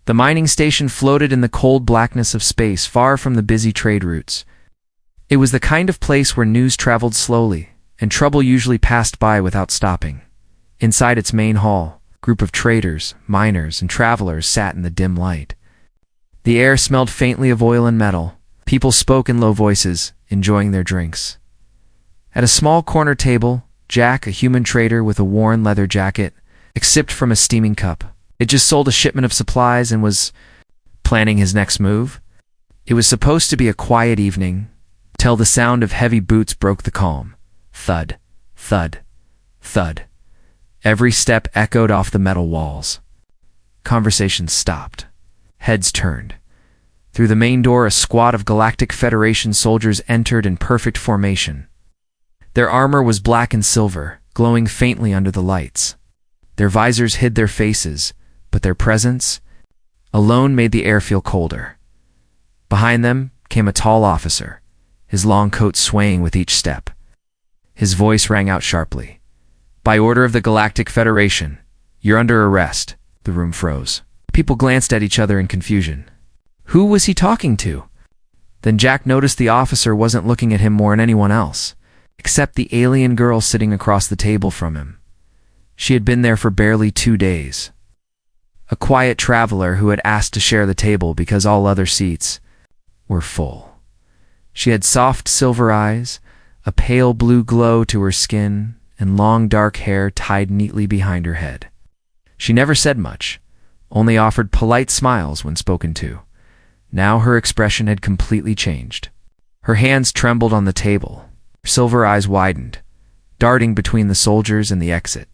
The mining station floated in the cold blackness of space, far from the busy trade routes. It was the kind of place where news traveled slowly, and trouble usually passed by without stopping. Inside its main hall, a group of traders, miners, and travelers sat in the dim light. The air smelled faintly of oil and metal. People spoke in low voices, enjoying their drinks. At a small corner table, Jack, a human trader with a worn leather jacket, sipped from a steaming cup. It just sold a shipment of supplies and was planning his next move. It was supposed to be a quiet evening, till the sound of heavy boots broke the calm. Thud, thud, thud. Every step echoed off the metal walls. Conversations stopped. Heads turned. Through the main door, a squad of Galactic Federation soldiers entered in perfect formation. Their armor was black and silver, glowing faintly under the lights. Their visors hid their faces, but their presence alone made the air feel colder. Behind them came a tall officer, his long coat swaying with each step. His voice rang out sharply. "By order of the Galactic Federation, you're under arrest." The room froze. People glanced at each other in confusion. Who was he talking to? Then Jack noticed the officer wasn't looking at him more than anyone else, except the alien girl sitting across the table from him. She had been there for barely 2 days. A quiet traveler who had asked to share the table because all other seats were full. She had soft silver eyes, a pale blue glow to her skin, and long dark hair tied neatly behind her head. She never said much, only offered polite smiles when spoken to. Now her expression had completely changed. Her hands trembled on the table. Her silver eyes widened, darting between the soldiers and the exit.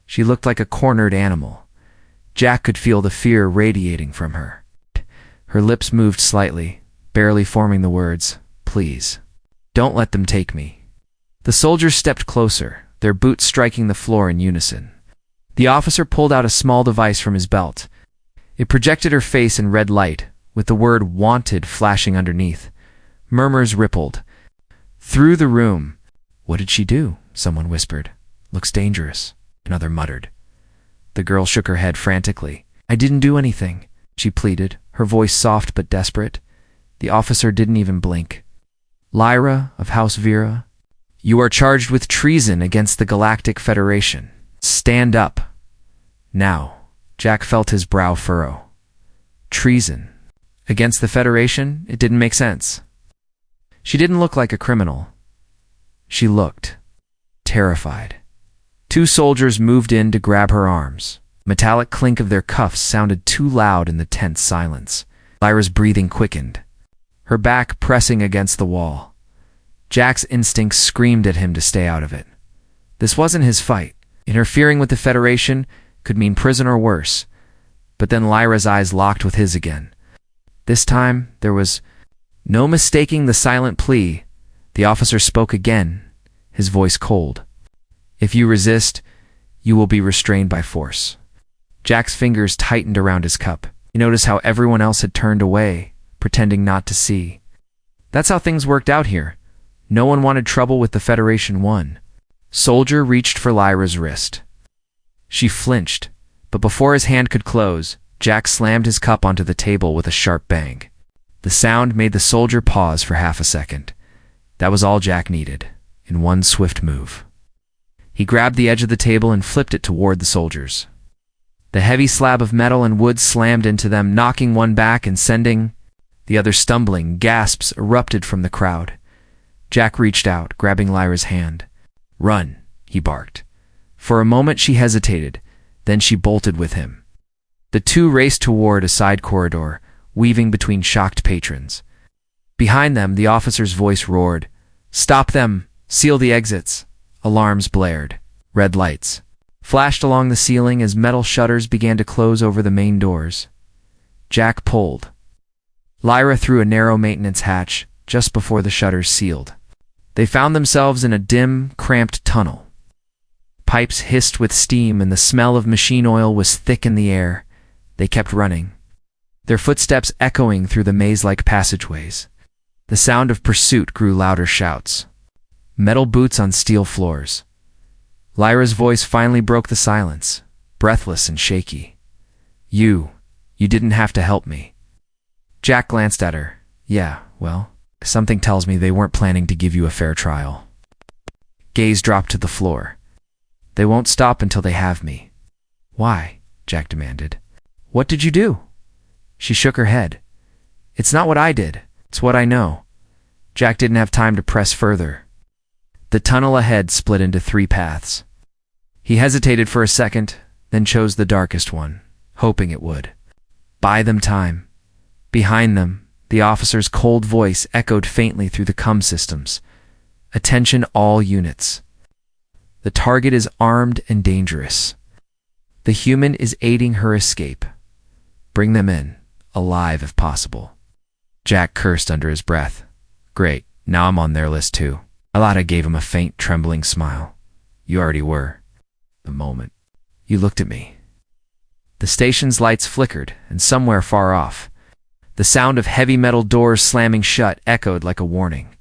She looked like a cornered animal. Jack could feel the fear radiating from her. Her lips moved slightly, barely forming the words, "Please, don't let them take me." The soldiers stepped closer, their boots striking the floor in unison. The officer pulled out a small device from his belt. It projected her face in red light, with the word "Wanted" flashing underneath. Murmurs rippled through the room. "What did she do?" someone whispered. "Looks dangerous," another muttered. The girl shook her head frantically. "I didn't do anything," she pleaded, her voice soft but desperate. The officer didn't even blink. "Lyra of House Vera, you are charged with treason against the Galactic Federation. Stand up." Now, Jack felt his brow furrow. Treason against the Federation? It didn't make sense. She didn't look like a criminal. She looked terrified. 2 soldiers moved in to grab her arms. Metallic clink of their cuffs sounded too loud in the tense silence. Lyra's breathing quickened, her back pressing against the wall. Jack's instincts screamed at him to stay out of it. This wasn't his fight. Interfering with the Federation could mean prison or worse. But then Lyra's eyes locked with his again. This time, there was no mistaking the silent plea. The officer spoke again, his voice cold. "If you resist, you will be restrained by force." Jack's fingers tightened around his cup. He noticed how everyone else had turned away, pretending not to see. That's how things worked out here. No one wanted trouble with the Federation One. Soldier reached for Lyra's wrist. She flinched, but before his hand could close, Jack slammed his cup onto the table with a sharp bang. The sound made the soldier pause for half a second. That was all Jack needed, in one swift move. He grabbed the edge of the table and flipped it toward the soldiers. The heavy slab of metal and wood slammed into them, knocking one back and sending the other stumbling. Gasps erupted from the crowd. Jack reached out, grabbing Lyra's hand. "Run," he barked. For a moment she hesitated, then she bolted with him. The two raced toward a side corridor, weaving between shocked patrons. Behind them, the officer's voice roared, "Stop them! Seal the exits!" Alarms blared. Red lights flashed along the ceiling as metal shutters began to close over the main doors. Jack pulled Lyra through a narrow maintenance hatch just before the shutters sealed. They found themselves in a dim, cramped tunnel. Pipes hissed with steam and the smell of machine oil was thick in the air. They kept running, their footsteps echoing through the maze-like passageways. The sound of pursuit grew louder shouts. Metal boots on steel floors. Lyra's voice finally broke the silence, breathless and shaky. You You didn't have to help me. Jack glanced at her. Yeah, well, something tells me they weren't planning to give you a fair trial. Gaze dropped to the floor. They won't stop until they have me. Why? Jack demanded. What did you do? She shook her head. It's not what I did. It's what I know. Jack didn't have time to press further. The tunnel ahead split into 3 paths. He hesitated for a second, then chose the darkest one, hoping it would buy them time. Behind them, the officer's cold voice echoed faintly through the comm systems. Attention all units. The target is armed and dangerous. The human is aiding her escape. Bring them in, alive if possible. Jack cursed under his breath. Great, now I'm on their list too. Alada gave him a faint, trembling smile. You already were. The moment you looked at me. The station's lights flickered, and somewhere far off, the sound of heavy metal doors slamming shut echoed like a warning.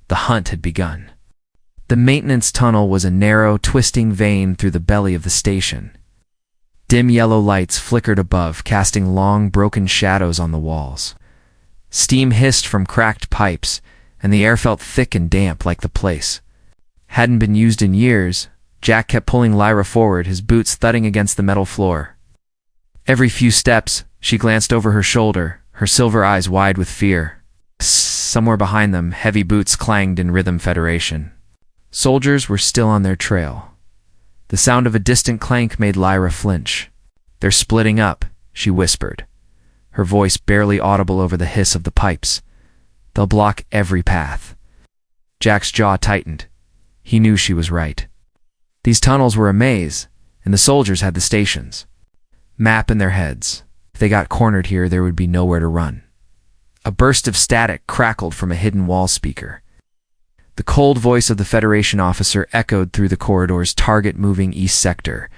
The hunt had begun. The maintenance tunnel was a narrow, twisting vein through the belly of the station. Dim yellow lights flickered above, casting long, broken shadows on the walls. Steam hissed from cracked pipes, and the air felt thick and damp like the place hadn't been used in years. Jack kept pulling Lyra forward, his boots thudding against the metal floor. Every few steps, she glanced over her shoulder, her silver eyes wide with fear. Somewhere behind them, heavy boots clanged in rhythm Federation. Soldiers were still on their trail. The sound of a distant clank made Lyra flinch. They're splitting up, she whispered, her voice barely audible over the hiss of the pipes. They'll block every path. Jack's jaw tightened. He knew she was right. These tunnels were a maze, and the soldiers had the stations. Map in their heads. If they got cornered here, there would be nowhere to run. A burst of static crackled from a hidden wall speaker. The cold voice of the Federation officer echoed through the corridor's target moving east sector.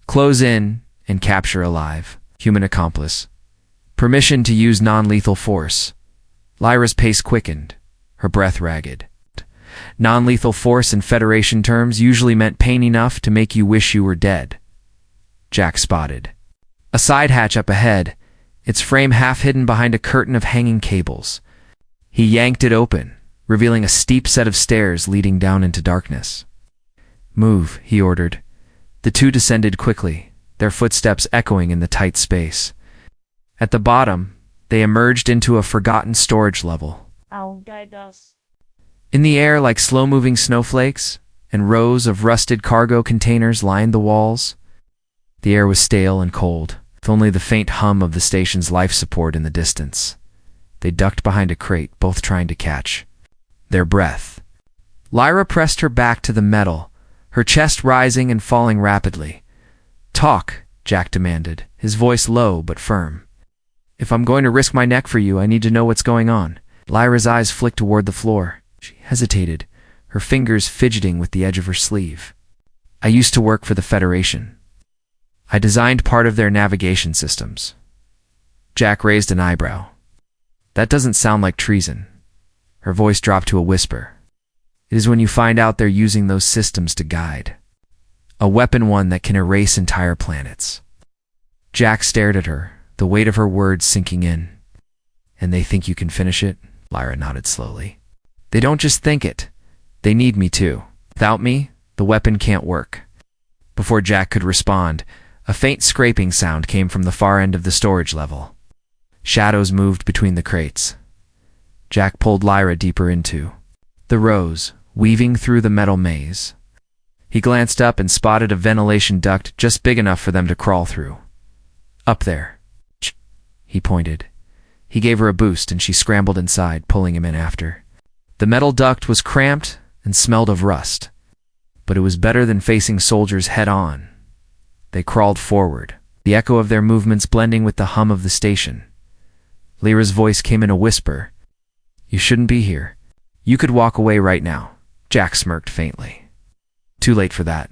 Close in and capture alive. Human accomplice. Permission to use non-lethal force. Lyra's pace quickened, her breath ragged. Non-lethal force in Federation terms usually meant pain enough to make you wish you were dead. Jack spotted a side hatch up ahead, its frame half hidden behind a curtain of hanging cables. He yanked it open, revealing a steep set of stairs leading down into darkness. Move, he ordered. The two descended quickly, their footsteps echoing in the tight space. At the bottom, they emerged into a forgotten storage level. I'll guide us. In the air like slow-moving snowflakes, and rows of rusted cargo containers lined the walls. The air was stale and cold, with only the faint hum of the station's life support in the distance. They ducked behind a crate, both trying to catch their breath. Lyra pressed her back to the metal, her chest rising and falling rapidly. Talk, Jack demanded, his voice low but firm. If I'm going to risk my neck for you, I need to know what's going on. Lyra's eyes flicked toward the floor. She hesitated, her fingers fidgeting with the edge of her sleeve. I used to work for the Federation. I designed part of their navigation systems. Jack raised an eyebrow. That doesn't sound like treason. Her voice dropped to a whisper. It is when you find out they're using those systems to guide. A weapon one that can erase entire planets. Jack stared at her, the weight of her words sinking in. And they think you can finish it? Lyra nodded slowly. They don't just think it. They need me too. Without me, the weapon can't work. Before Jack could respond, a faint scraping sound came from the far end of the storage level. Shadows moved between the crates. Jack pulled Lyra deeper into the rows, weaving through the metal maze. He glanced up and spotted a ventilation duct just big enough for them to crawl through. Up there. He pointed. He gave her a boost and she scrambled inside, pulling him in after. The metal duct was cramped and smelled of rust, but it was better than facing soldiers head-on. They crawled forward, the echo of their movements blending with the hum of the station. Lyra's voice came in a whisper. You shouldn't be here. You could walk away right now. Jack smirked faintly. Too late for that.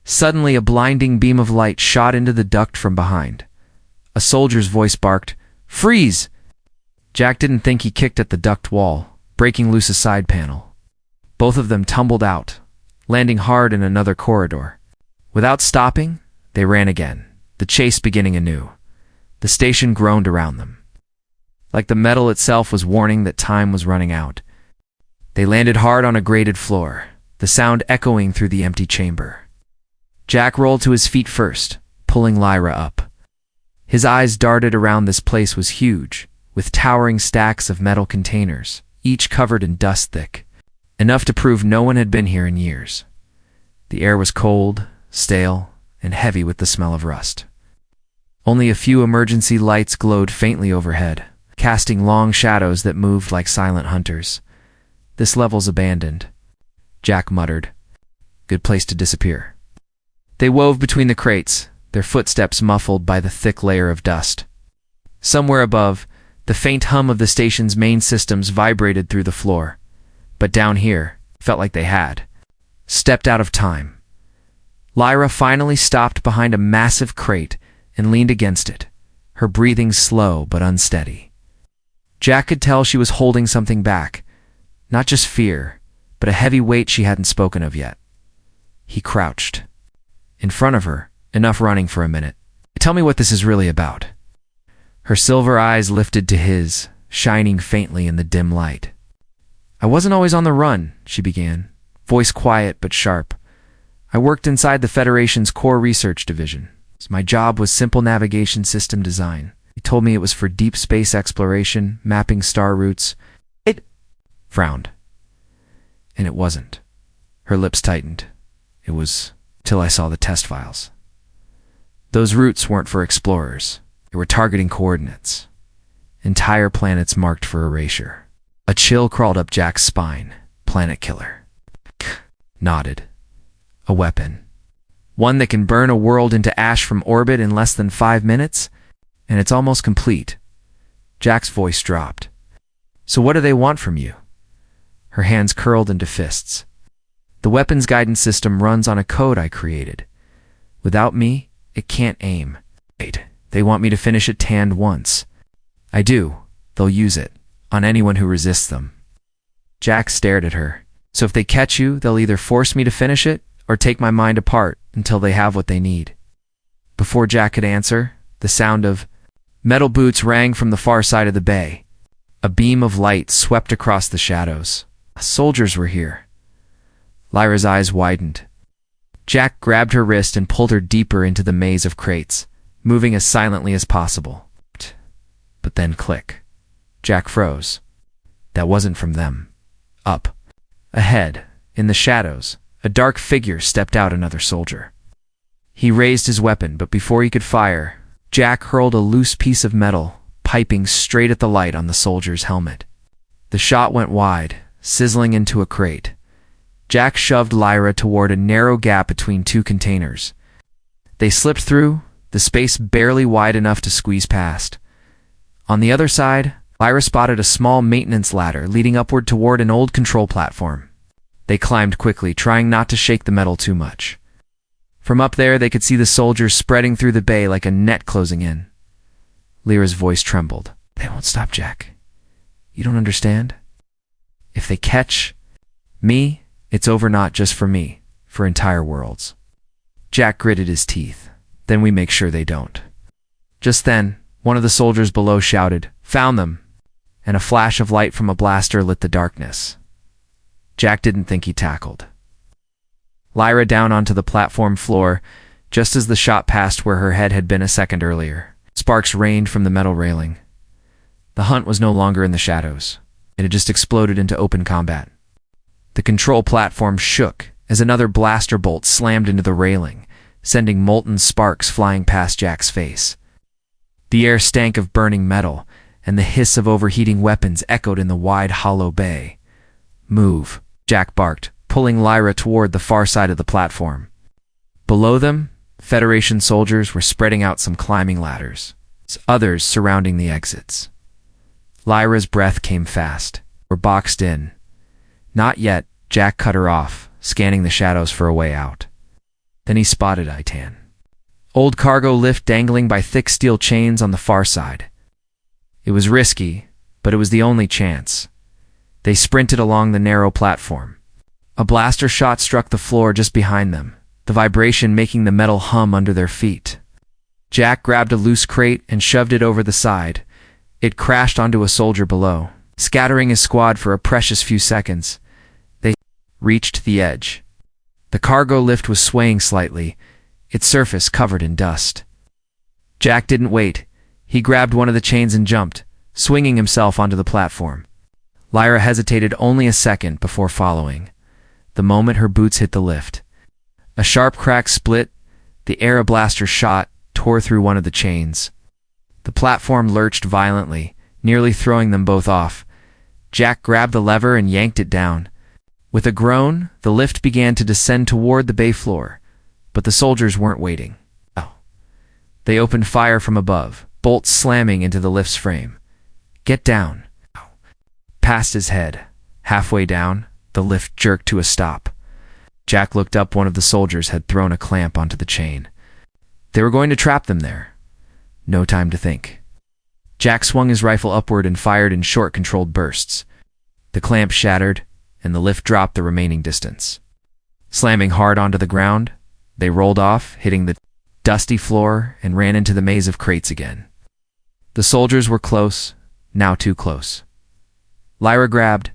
Suddenly, a blinding beam of light shot into the duct from behind. A soldier's voice barked, Freeze! Jack didn't think he kicked at the duct wall, breaking loose a side panel. Both of them tumbled out, landing hard in another corridor. Without stopping, they ran again, the chase beginning anew. The station groaned around them, like the metal itself was warning that time was running out. They landed hard on a grated floor, the sound echoing through the empty chamber. Jack rolled to his feet first, pulling Lyra up. His eyes darted around. This place was huge, with towering stacks of metal containers, each covered in dust thick, enough to prove no one had been here in years. The air was cold, stale, and heavy with the smell of rust. Only a few emergency lights glowed faintly overhead, casting long shadows that moved like silent hunters. "This level's abandoned," Jack muttered. "Good place to disappear." They wove between the crates, their footsteps muffled by the thick layer of dust. Somewhere above, the faint hum of the station's main systems vibrated through the floor. But down here, felt like they had stepped out of time. Lyra finally stopped behind a massive crate and leaned against it, her breathing slow but unsteady. Jack could tell she was holding something back, not just fear, but a heavy weight she hadn't spoken of yet. He crouched in front of her, enough running for a minute. "Tell me what this is really about." Her silver eyes lifted to his, shining faintly in the dim light. "I wasn't always on the run," she began, voice quiet but sharp. "I worked inside the Federation's core research division. My job was simple navigation system design. He told me it was for deep space exploration, mapping star routes." It frowned. And it wasn't. Her lips tightened. "It was till I saw the test files. Those routes weren't for explorers. They were targeting coordinates. Entire planets marked for erasure." A chill crawled up Jack's spine. "Planet killer." Nodded. "A weapon. One that can burn a world into ash from orbit in less than 5 minutes? And it's almost complete." Jack's voice dropped. "So what do they want from you?" Her hands curled into fists. "The weapons guidance system runs on a code I created. Without me, it can't aim. They want me to finish it tanned once. I do. They'll use it on anyone who resists them." Jack stared at her. "So if they catch you, they'll either force me to finish it or take my mind apart until they have what they need." Before Jack could answer, the sound of metal boots rang from the far side of the bay. A beam of light swept across the shadows. Soldiers were here. Lyra's eyes widened. Jack grabbed her wrist and pulled her deeper into the maze of crates, moving as silently as possible. But then click. Jack froze. That wasn't from them. Up, ahead, in the shadows, a dark figure stepped out. Another soldier. He raised his weapon, but before he could fire, Jack hurled a loose piece of metal, piping straight at the light on the soldier's helmet. The shot went wide, sizzling into a crate. Jack shoved Lyra toward a narrow gap between two containers. They slipped through, the space barely wide enough to squeeze past. On the other side, Lyra spotted a small maintenance ladder leading upward toward an old control platform. They climbed quickly, trying not to shake the metal too much. From up there, they could see the soldiers spreading through the bay like a net closing in. Lyra's voice trembled. "They won't stop, Jack. You don't understand? If they catch me, it's over, not just for me, for entire worlds." Jack gritted his teeth. "Then we make sure they don't." Just then, one of the soldiers below shouted, "Found them!" and a flash of light from a blaster lit the darkness. Jack didn't think he tackled Lyra down onto the platform floor, just as the shot passed where her head had been a second earlier. Sparks rained from the metal railing. The hunt was no longer in the shadows. It had just exploded into open combat. The control platform shook as another blaster bolt slammed into the railing, sending molten sparks flying past Jack's face. The air stank of burning metal, and the hiss of overheating weapons echoed in the wide, hollow bay. "Move," Jack barked, pulling Lyra toward the far side of the platform. Below them, Federation soldiers were spreading out some climbing ladders, others surrounding the exits. Lyra's breath came fast. "We're boxed in." "Not yet," Jack cut her off, scanning the shadows for a way out. Then he spotted Itan. Old cargo lift dangling by thick steel chains on the far side. It was risky, but it was the only chance. They sprinted along the narrow platform. A blaster shot struck the floor just behind them, the vibration making the metal hum under their feet. Jack grabbed a loose crate and shoved it over the side. It crashed onto a soldier below, scattering his squad for a precious few seconds. They reached the edge. The cargo lift was swaying slightly, its surface covered in dust. Jack didn't wait. He grabbed one of the chains and jumped, swinging himself onto the platform. Lyra hesitated only a second before following. The moment her boots hit the lift, a sharp crack split. The air blaster shot tore through one of the chains. The platform lurched violently, nearly throwing them both off. Jack grabbed the lever and yanked it down. With a groan, the lift began to descend toward the bay floor, but the soldiers weren't waiting. They opened fire from above, bolts slamming into the lift's frame. "Get down." Past his head. Halfway down, the lift jerked to a stop. Jack looked up. One of the soldiers had thrown a clamp onto the chain. They were going to trap them there. No time to think. Jack swung his rifle upward and fired in short, controlled bursts. The clamp shattered, and the lift dropped the remaining distance. Slamming hard onto the ground, they rolled off, hitting the dusty floor, and ran into the maze of crates again. The soldiers were close, now too close. Lyra grabbed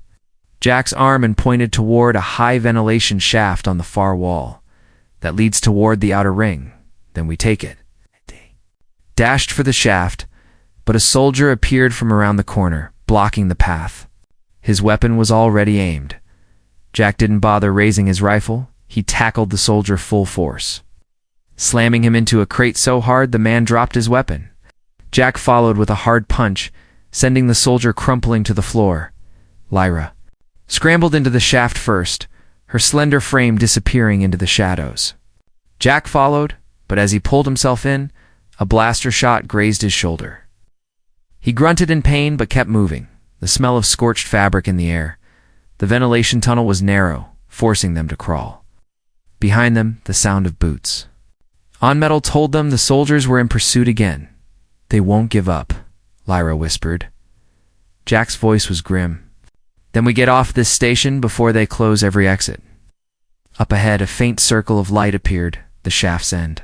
Jack's arm and pointed toward a high ventilation shaft on the far wall. "That leads toward the outer ring. Then we take it." Dashed for the shaft, but a soldier appeared from around the corner, blocking the path. His weapon was already aimed. Jack didn't bother raising his rifle. He tackled the soldier full force, slamming him into a crate so hard the man dropped his weapon. Jack followed with a hard punch, sending the soldier crumpling to the floor. Lyra scrambled into the shaft first, her slender frame disappearing into the shadows. Jack followed, but as he pulled himself in, a blaster shot grazed his shoulder. He grunted in pain but kept moving, the smell of scorched fabric in the air. The ventilation tunnel was narrow, forcing them to crawl. Behind them, the sound of boots. On metal told them the soldiers were in pursuit again. "They won't give up," Lyra whispered. Jack's voice was grim. "Then we get off this station before they close every exit." Up ahead, a faint circle of light appeared, the shaft's end.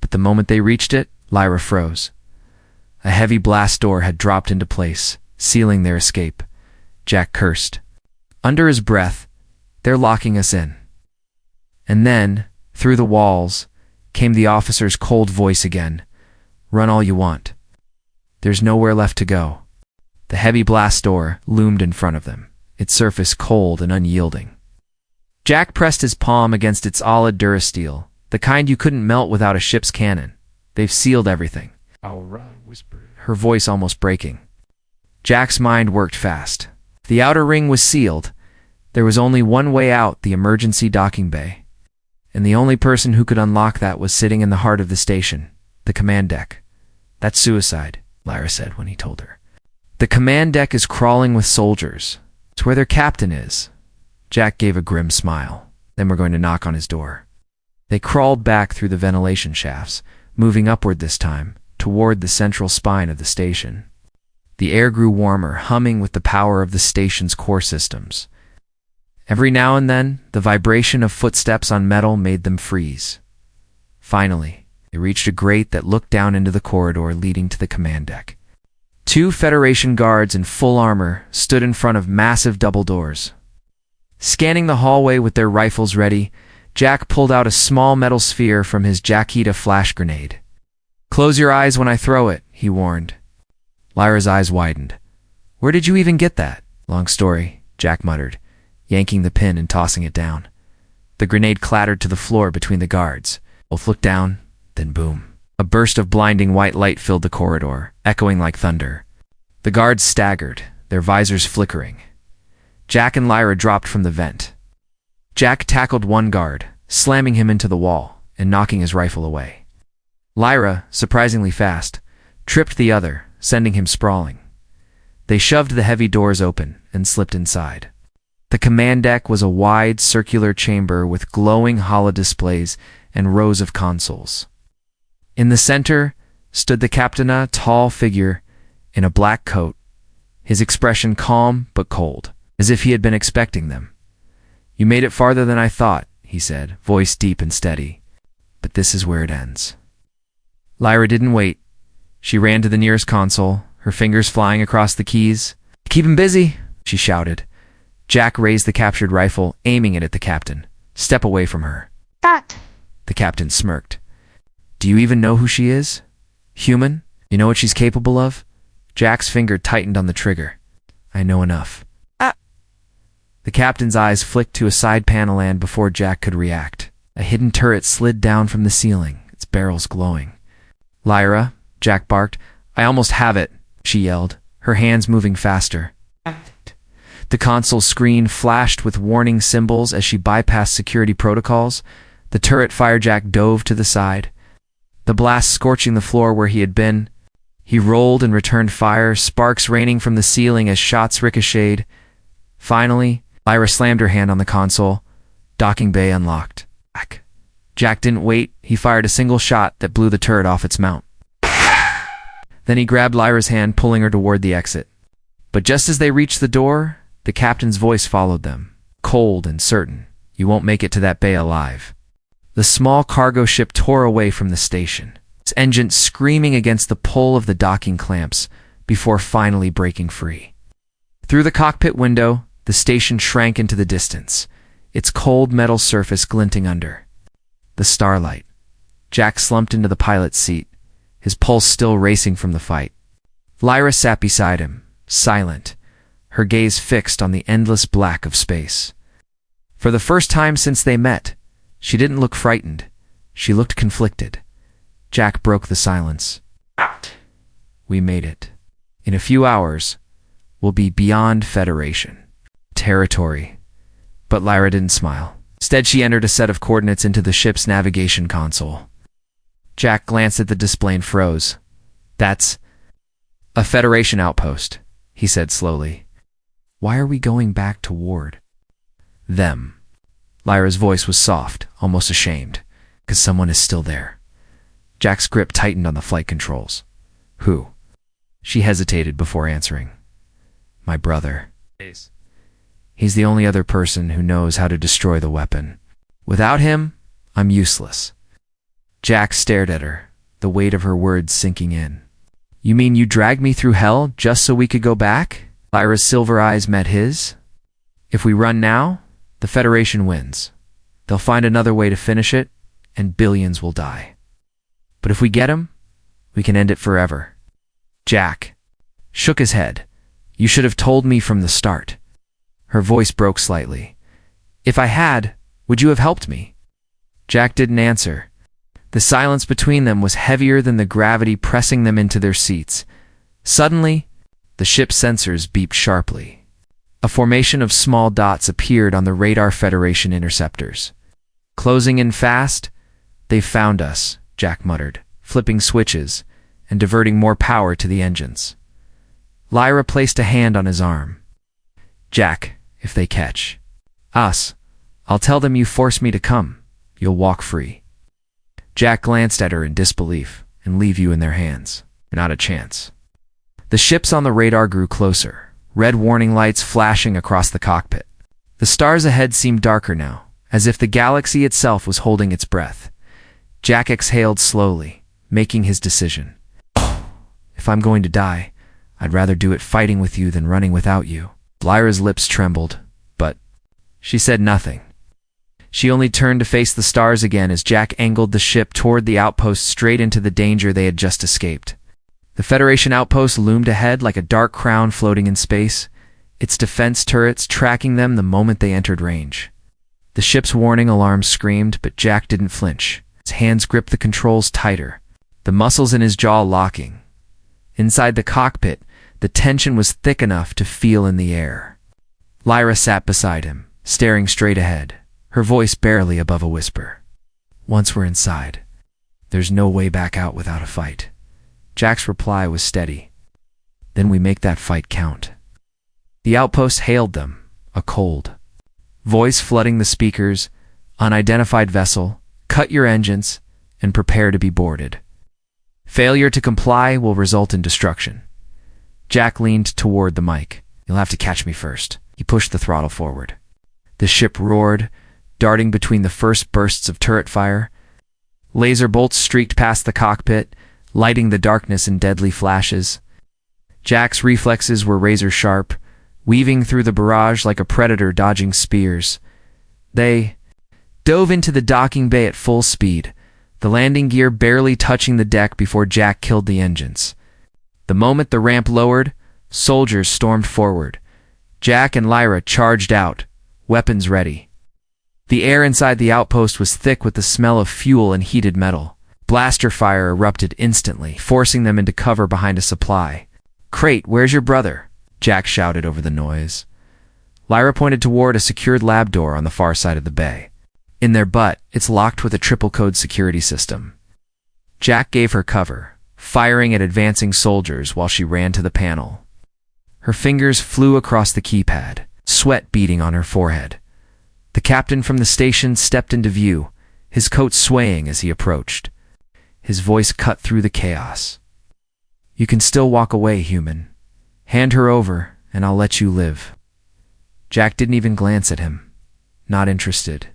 But the moment they reached it, Lyra froze. A heavy blast door had dropped into place, sealing their escape. Jack cursed. Under his breath, "They're locking us in." And then, through the walls, came the officer's cold voice again. "Run all you want. There's nowhere left to go." The heavy blast door loomed in front of them, its surface cold and unyielding. Jack pressed his palm against its solid durasteel, the kind you couldn't melt without a ship's cannon. "They've sealed everything." "All right," whispered her voice almost breaking. Jack's mind worked fast. The outer ring was sealed. There was only one way out, the emergency docking bay. And the only person who could unlock that was sitting in the heart of the station, the command deck. "That's suicide," Lyra said when he told her. "The command deck is crawling with soldiers. It's where their captain is." Jack gave a grim smile. "Then we're going to knock on his door." They crawled back through the ventilation shafts, moving upward this time, toward the central spine of the station. The air grew warmer, humming with the power of the station's core systems. Every now and then, the vibration of footsteps on metal made them freeze. Finally, they reached a grate that looked down into the corridor leading to the command deck. 2 Federation guards in full armor stood in front of massive double doors. Scanning the hallway with their rifles ready, Jack pulled out a small metal sphere from his Jaquita flash grenade. "Close your eyes when I throw it," he warned. Lyra's eyes widened. "Where did you even get that?" "Long story," Jack muttered, yanking the pin and tossing it down. The grenade clattered to the floor between the guards. Both looked down, then boom. A burst of blinding white light filled the corridor, echoing like thunder. The guards staggered, their visors flickering. Jack and Lyra dropped from the vent. Jack tackled one guard, slamming him into the wall and knocking his rifle away. Lyra, surprisingly fast, tripped the other, sending him sprawling. They shoved the heavy doors open and slipped inside. The command deck was a wide, circular chamber with glowing holodisplays and rows of consoles. In the center stood the captain, a tall figure in a black coat, his expression calm but cold, as if he had been expecting them. "You made it farther than I thought," he said, voice deep and steady. "But this is where it ends." Lyra didn't wait. She ran to the nearest console, her fingers flying across the keys. "Keep him busy," she shouted. Jack raised the captured rifle, aiming it at the captain. "Step away from her." "That." The captain smirked. "Do you even know who she is? Human? You know what she's capable of?" Jack's finger tightened on the trigger. "I know enough." The captain's eyes flicked to a side panel, and before Jack could react, a hidden turret slid down from the ceiling, its barrels glowing. "Lyra," Jack barked. "I almost have it," she yelled, her hands moving faster. The console screen flashed with warning symbols as she bypassed security protocols. The turret fire. Jack dove to the side, the blast scorching the floor where he had been. He rolled and returned fire, sparks raining from the ceiling as shots ricocheted. Finally, Lyra slammed her hand on the console. Docking bay unlocked. Jack didn't wait. He fired a single shot that blew the turret off its mount. Then he grabbed Lyra's hand, pulling her toward the exit. But just as they reached the door, the captain's voice followed them, cold and certain. "You won't make it to that bay alive." The small cargo ship tore away from the station, its engine screaming against the pull of the docking clamps before finally breaking free. Through the cockpit window, the station shrank into the distance, its cold metal surface glinting under the starlight. Jack slumped into the pilot's seat, his pulse still racing from the fight. Lyra sat beside him, silent, her gaze fixed on the endless black of space. For the first time since they met, she didn't look frightened. She looked conflicted. Jack broke the silence. "We made it. In a few hours, we'll be beyond Federation territory." But Lyra didn't smile. Instead, she entered a set of coordinates into the ship's navigation console. Jack glanced at the display and froze. "That's a Federation outpost," he said slowly. "Why are we going back toward them?" Lyra's voice was soft, almost ashamed. "'Cause someone is still there." Jack's grip tightened on the flight controls. "Who?" She hesitated before answering. "My brother. He's the only other person who knows how to destroy the weapon. Without him, I'm useless." Jack stared at her, the weight of her words sinking in. "You mean you dragged me through hell just so we could go back?" Lyra's silver eyes met his. "If we run now, the Federation wins. They'll find another way to finish it, and billions will die. But if we get him, we can end it forever." Jack shook his head. "You should have told me from the start." Her voice broke slightly. "If I had, would you have helped me?" Jack didn't answer. The silence between them was heavier than the gravity pressing them into their seats. Suddenly, the ship's sensors beeped sharply. A formation of small dots appeared on the radar Federation interceptors. "Closing in fast? They've found us," Jack muttered, flipping switches and diverting more power to the engines. Lyra placed a hand on his arm. "Jack, if they catch us, I'll tell them you forced me to come. You'll walk free." Jack glanced at her in disbelief. "And leave you in their hands? Not a chance." The ships on the radar grew closer, red warning lights flashing across the cockpit. The stars ahead seemed darker now, as if the galaxy itself was holding its breath. Jack exhaled slowly, making his decision. "If I'm going to die, I'd rather do it fighting with you than running without you." Lyra's lips trembled, but she said nothing. She only turned to face the stars again as Jack angled the ship toward the outpost, straight into the danger they had just escaped. The Federation outpost loomed ahead like a dark crown floating in space, its defense turrets tracking them the moment they entered range. The ship's warning alarm screamed, but Jack didn't flinch. His hands gripped the controls tighter, the muscles in his jaw locking. Inside the cockpit, the tension was thick enough to feel in the air. Lyra sat beside him, staring straight ahead, her voice barely above a whisper. "Once we're inside, there's no way back out without a fight." Jack's reply was steady. "Then we make that fight count." The outpost hailed them, a cold voice flooding the speakers. "Unidentified vessel, cut your engines, and prepare to be boarded. Failure to comply will result in destruction." Jack leaned toward the mic. "You'll have to catch me first." He pushed the throttle forward. The ship roared, darting between the first bursts of turret fire. Laser bolts streaked past the cockpit, lighting the darkness in deadly flashes. Jack's reflexes were razor-sharp, weaving through the barrage like a predator dodging spears. They dove into the docking bay at full speed, the landing gear barely touching the deck before Jack killed the engines. The moment the ramp lowered, soldiers stormed forward. Jack and Lyra charged out, weapons ready. The air inside the outpost was thick with the smell of fuel and heated metal. Blaster fire erupted instantly, forcing them into cover behind a supply. "Crate, where's your brother?" Jack shouted over the noise. Lyra pointed toward a secured lab door on the far side of the bay. "In their butt, it's locked with a triple-code security system." Jack gave her cover, firing at advancing soldiers while she ran to the panel. Her fingers flew across the keypad, sweat beading on her forehead. The captain from the station stepped into view, his coat swaying as he approached. His voice cut through the chaos. "You can still walk away, human. Hand her over, and I'll let you live." Jack didn't even glance at him. Not interested.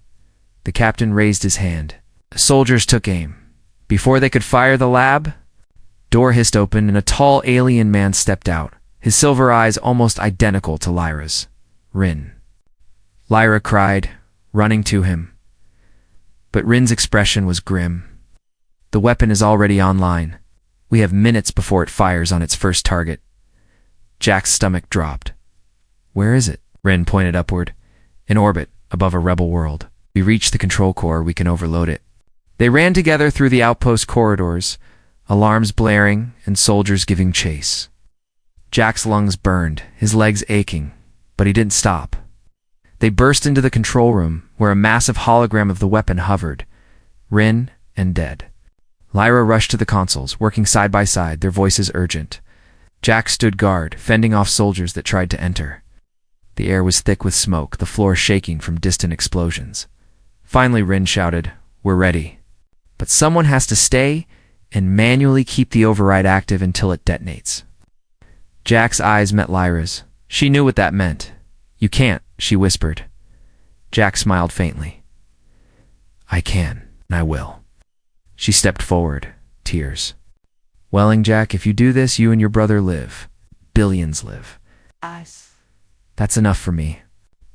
The captain raised his hand. The soldiers took aim. Before they could fire the lab, door hissed open and a tall alien man stepped out, his silver eyes almost identical to Lyra's. "Rin." Lyra cried, running to him. But Rin's expression was grim. "The weapon is already online. We have minutes before it fires on its first target." Jack's stomach dropped. "Where is it?" Rin pointed upward. "In orbit, above a rebel world. We reach the control core, we can overload it." They ran together through the outpost corridors, alarms blaring and soldiers giving chase. Jack's lungs burned, his legs aching, but he didn't stop. They burst into the control room, where a massive hologram of the weapon hovered, Rin and dead. Lyra rushed to the consoles, working side by side, their voices urgent. Jack stood guard, fending off soldiers that tried to enter. The air was thick with smoke, the floor shaking from distant explosions. Finally, Rin shouted, "We're ready. But someone has to stay and manually keep the override active until it detonates." Jack's eyes met Lyra's. She knew what that meant. "You can't," she whispered. Jack smiled faintly. "I can, and I will." She stepped forward, tears. "Welling, Jack, if you do this, you and your brother live. Billions live. That's enough for me."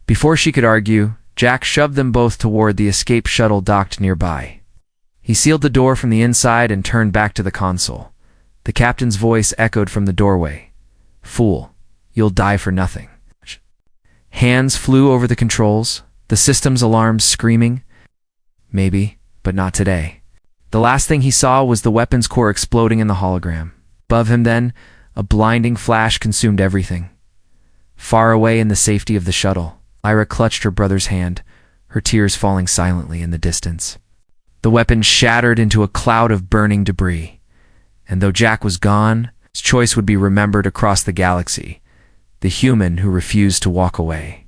Before she could argue, Jack shoved them both toward the escape shuttle docked nearby. He sealed the door from the inside and turned back to the console. The captain's voice echoed from the doorway. "Fool, you'll die for nothing." Hands flew over the controls, the system's alarms screaming. Maybe, but not today. The last thing he saw was the weapons core exploding in the hologram. Above him then, a blinding flash consumed everything. Far away in the safety of the shuttle, Lyra clutched her brother's hand, her tears falling silently in the distance. The weapon shattered into a cloud of burning debris, and though Jack was gone, his choice would be remembered across the galaxy, the human who refused to walk away.